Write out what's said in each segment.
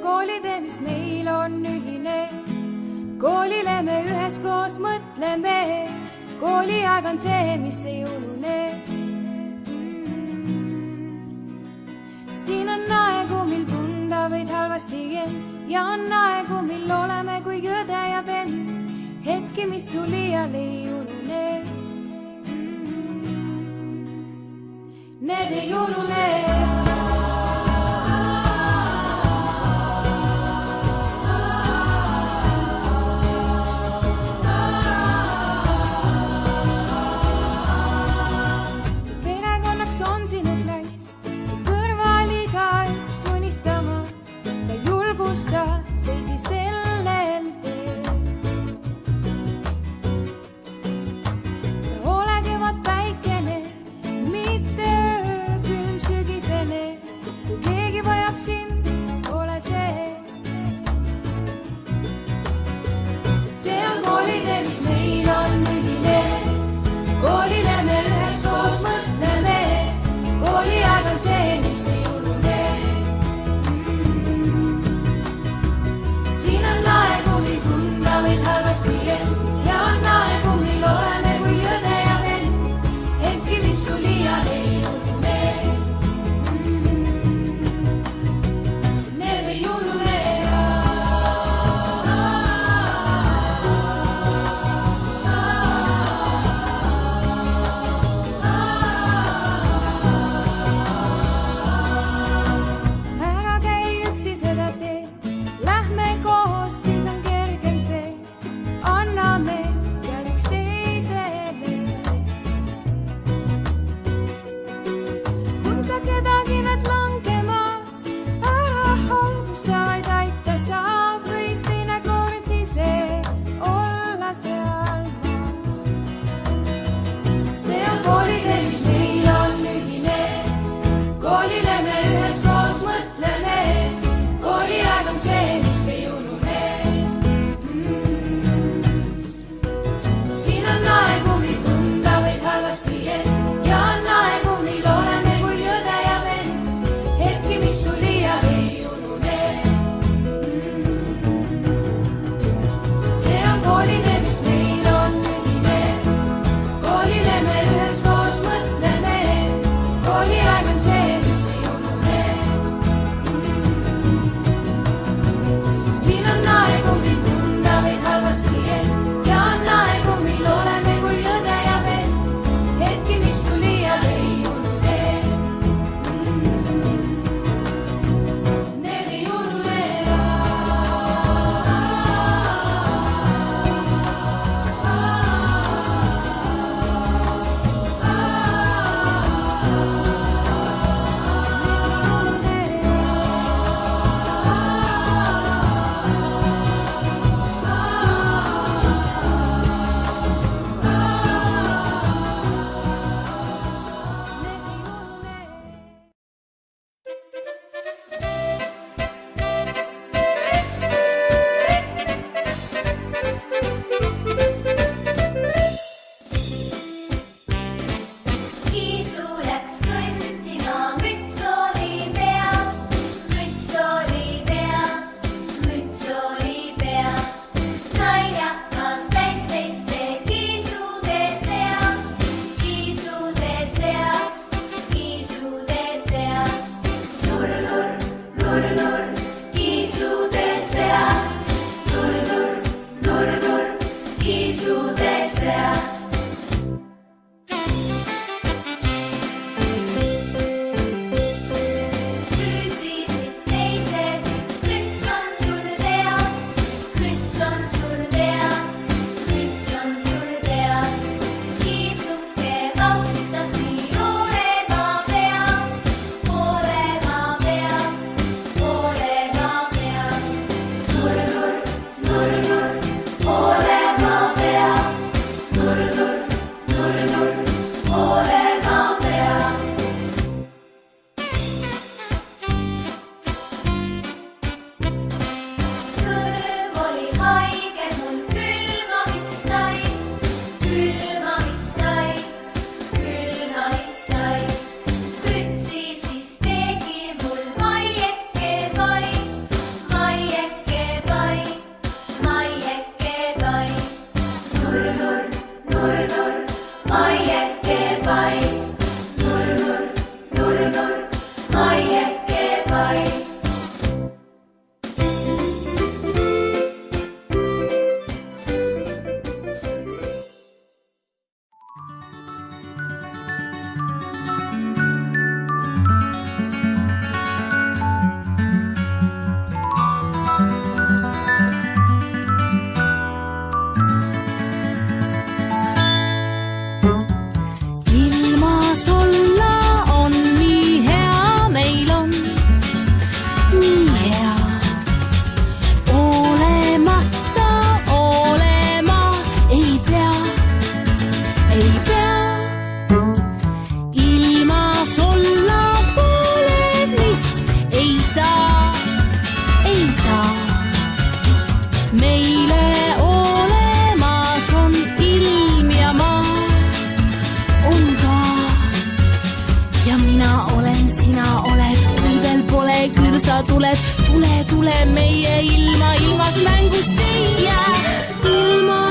Koolitee, mis meil on ühine, koolile me üheskoos mõtleme, kooliaeg on see, mis ei unune. Siin on aegu, mil tunda võid halvasti end ja on aegu, mil oleme kui õde ja vend, hetki, mis sul iial ei unune. Need ei unune. Teisi sellel teel. Sa ole kevad päikene, mitte öö külm sügisene. seas. Küsisid teised, süts on sul peas, küts on sul peas, küts on sul peas. Kiisuke vastas nii, olema peab, olema peab, olema peab. Nurr, nurr, nurr, olema peab. Nurr, nurr, nurr, nurr, olema peab. Kõrv oli haige, mul külmamist sai, külmamist sai, külmamist sai. Kütsi siis tegi mul maieke pai, maieke pai, maieke pai. Nurr, nurr, nurr, nurr, maieke pai. Nurr, nurr, nurr, nurr, maieke pai. Ilmas olla on nii hea, meil on nii hea. Olemata olema ei pea, ei pea. Ilmas olla polemist ei saa, ei saa. Meile olemas on ilm ja maa on ka. Ja mina olen, sina oled, kui veel pole, küll sa tuled. Tule, tule meie ilma, ilmas mängust ei jää. Ilma.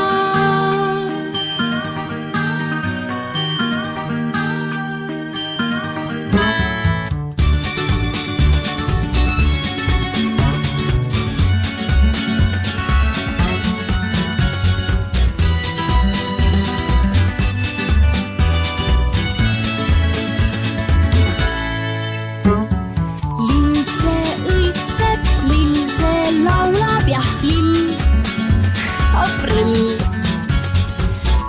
Lind see õitseb, lill see laulab, jah, lill, aprill.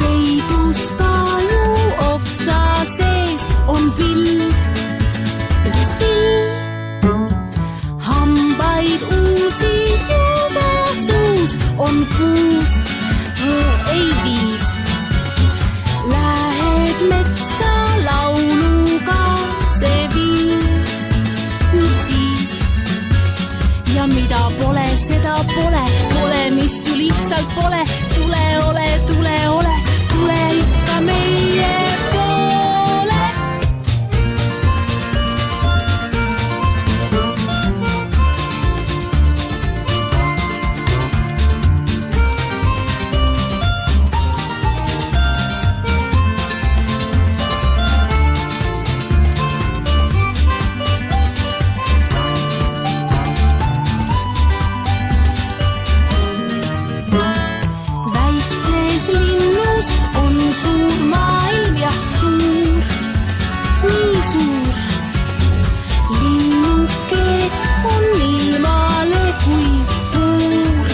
Peidus paju oksa sees on vill, üks vill. Hambaid uusi juba suus on kuus, ei viis. Lähed metsa lauluga, see viis, mis siis? Ja mida pole, seda pole, polemist ju lihtsalt pole. Tule ole, tule ole, tule ikka meie poole. Väikses linnus on suur maailm, jah, suur, nii suur. Linnuke on ilmale kui puur,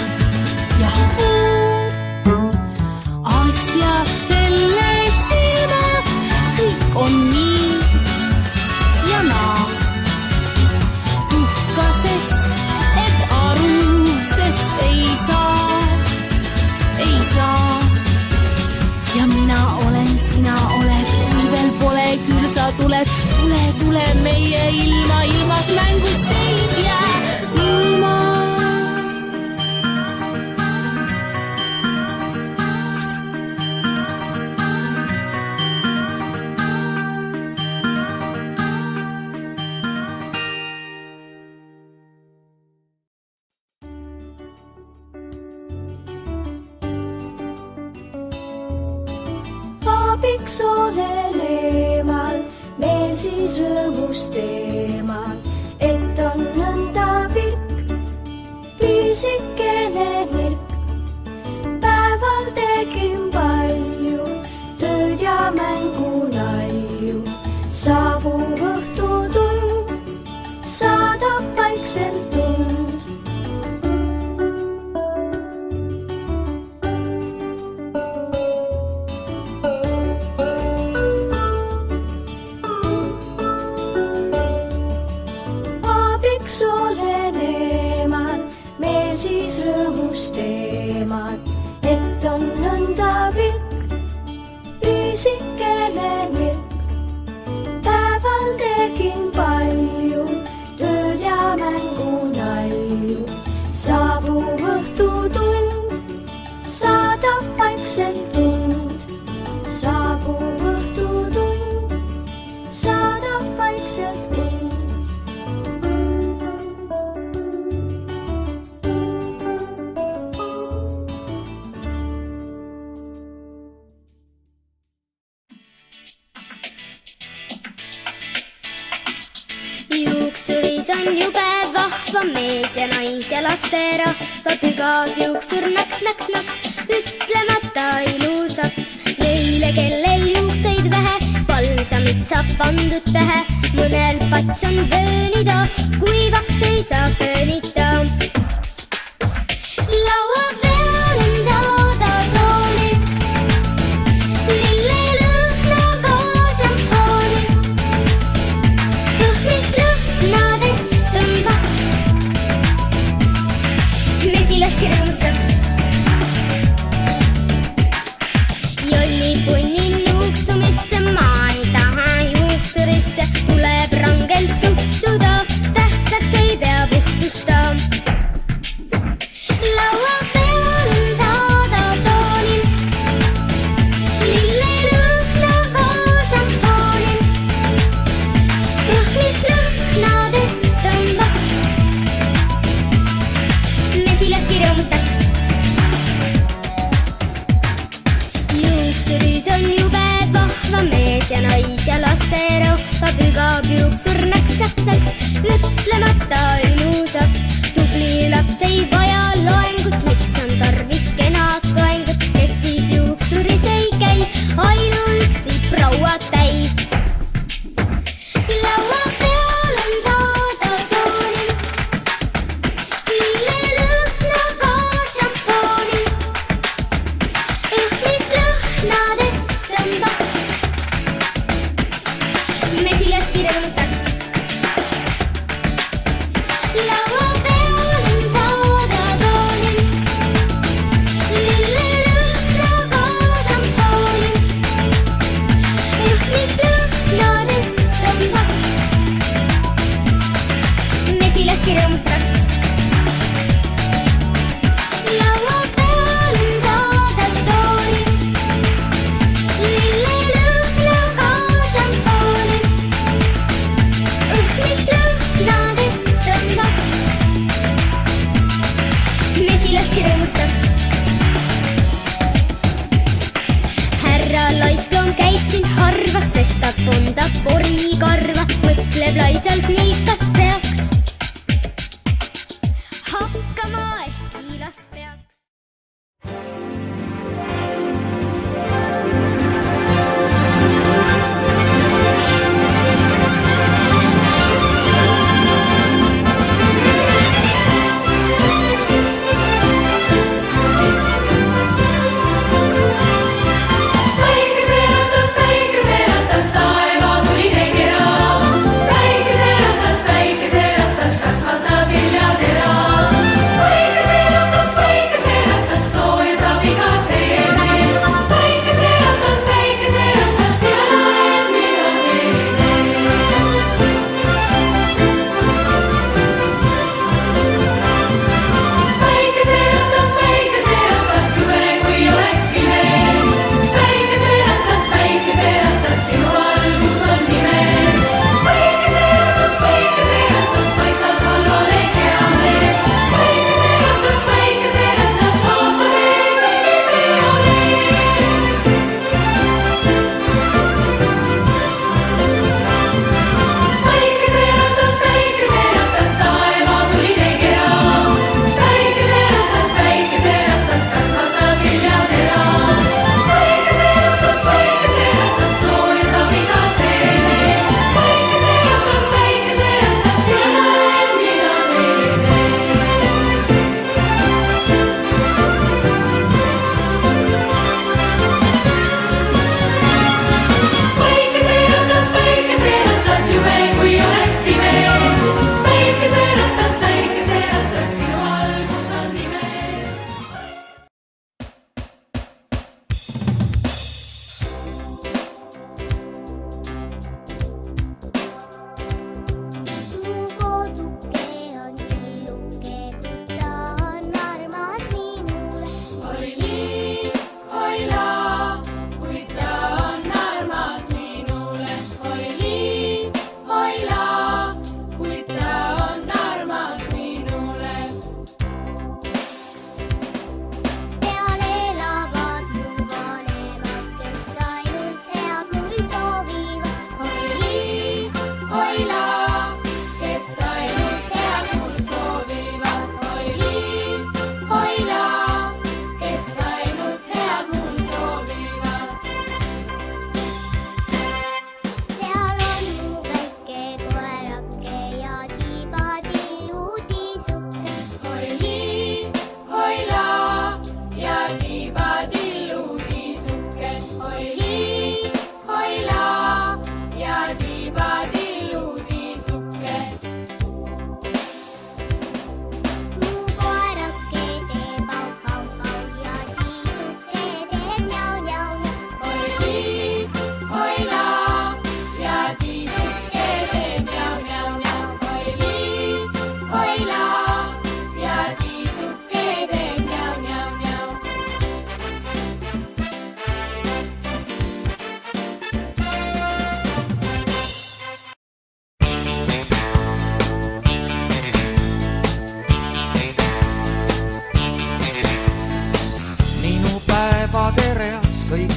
jah, puur. Asjad selles ilmas kõik on nii ja naa. Tuhkasest, et aru, sest ei saa, ei saa. Ja mina olen, sina oled, kui veel pole, küll sa tuled. Tule, tule meie ilma, ilmas mängust ei jää. Ilma. Abiks olen eemal, meel siis rõõmust eemal, et on nõnda virk, pisikene nirk. Päeval tegin palju muusikele nirk. Päeval tegin palju tööd ja mängunalju. Saabub õhtutund, saadab vaikselt tund. Saabub õhtutund, saadab vaikselt tund. Juuksuris on jube vahva mees ja nais ja lasterahva pügab juuksur naks, naks, naks, ütlemata ilusaks. Neile, kellel juukseid vähe, palsamit saab pandud pähe. Mõnel pats on vöönida, kuivaks ei saa föönita. Laua peal on saada tooni, lillelõhnaga šampooni. Mis lõhnadest on kaks, mesilast rõõmustaks. Jonni-punni nuuksumisse, ma ei taha juuksurisse. Tuleb rangelt suhtuda, tähtsaks ei pea puhtusta. Laua peal on saada tooni, lillelõhnaga šampooni. Mis lõhnadest on kaks, mesilast rõõmustaks. Juuksuris on jube vahva mees ja nais ja lasterahva pügab juuksur naks, naks, naks, ütlemata ilusaks. Tubli laps ei vaja loengut, miks on tarvis kena soengut. Kes siis juuksuris ei käi, ainuüksi prouad täib. Laua peal on saada tooni, lillelõhnaga šampooni. Mis lõhnadest on kaks, mesilast rõõmustaks. Laua peal on saada tooni, lillelõhnaga šampooni. Mis lõhnadest on kaks, mesilast rõõmustaks. Laua peal on saada tooni, lillelõhnaga šampooni. Mis lõhnadest on kaks, mesilast rõõmustaks. Härra laisloom käib siin harva, sest ta pondab porikarva. Mõtleb laisalt nii, kas peaks hakkama ehk kiilas peaks. Päikeseratas taeva tuli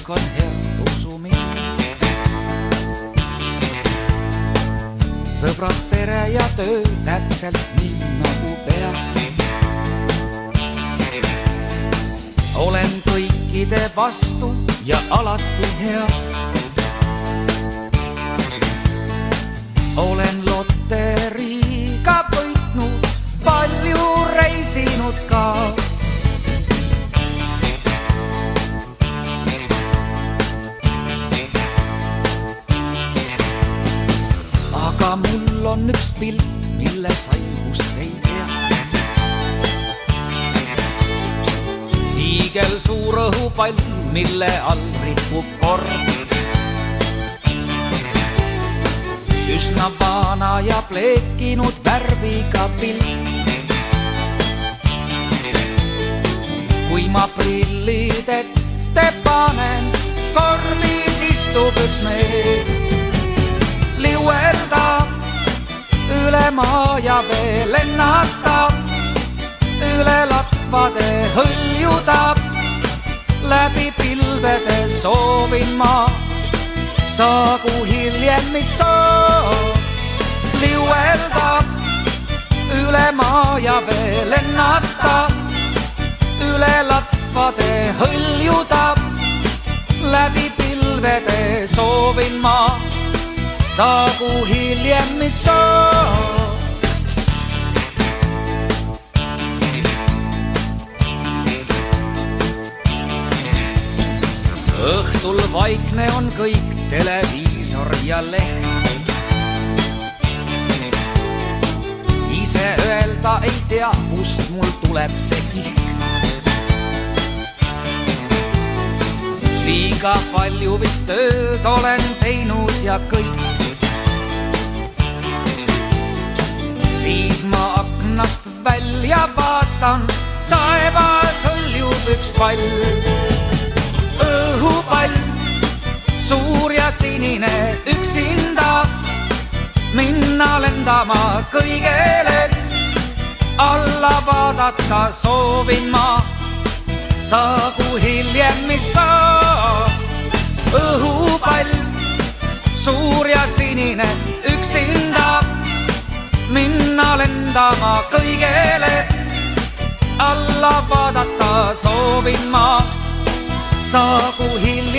kõik on hea, usu mind. Sõbrad, pere ja töö täpselt nii nagu peab. Olen kõikide vastu ja alati hea. Olen loteriiga võitnud, palju reisinud ka. Aga mul on üks pilt, mille saibust ei tea. Hiigel suur õhupall, mille all ripub kord. Üsna vana ja pleekinud värviga pilt. Kui ma prillid ette panen, korvis istub üks mees. Liuerdab üle maa ja vee, lennatab üle latvade, hõljutab läbi pilvede. Soovin ma, saagu hiljem mis soov. Liuerdab üle maa ja vee, lennatab üle latvade, hõljutab läbi pilvede. Soovin ma, saagu hiljem mis soov. Õhtul vaikne on kõik, televiisor ja leht. Ise öelda ei tea, kust mul tuleb see kihk. Liiga palju vist tööd olen teinud ja kõik. Siis ma aknast välja vaatan, taevas hõljub üks pall. Õhupall, suur ja sinine, üksinda minna lendama kõigele. Alla vaadata soovin ma, saagu hiljem mis soov. Õhupall, suur ja sinine, üksinda minna lendama kõigele. Alla vaadata soovin ma, saagu hiljem.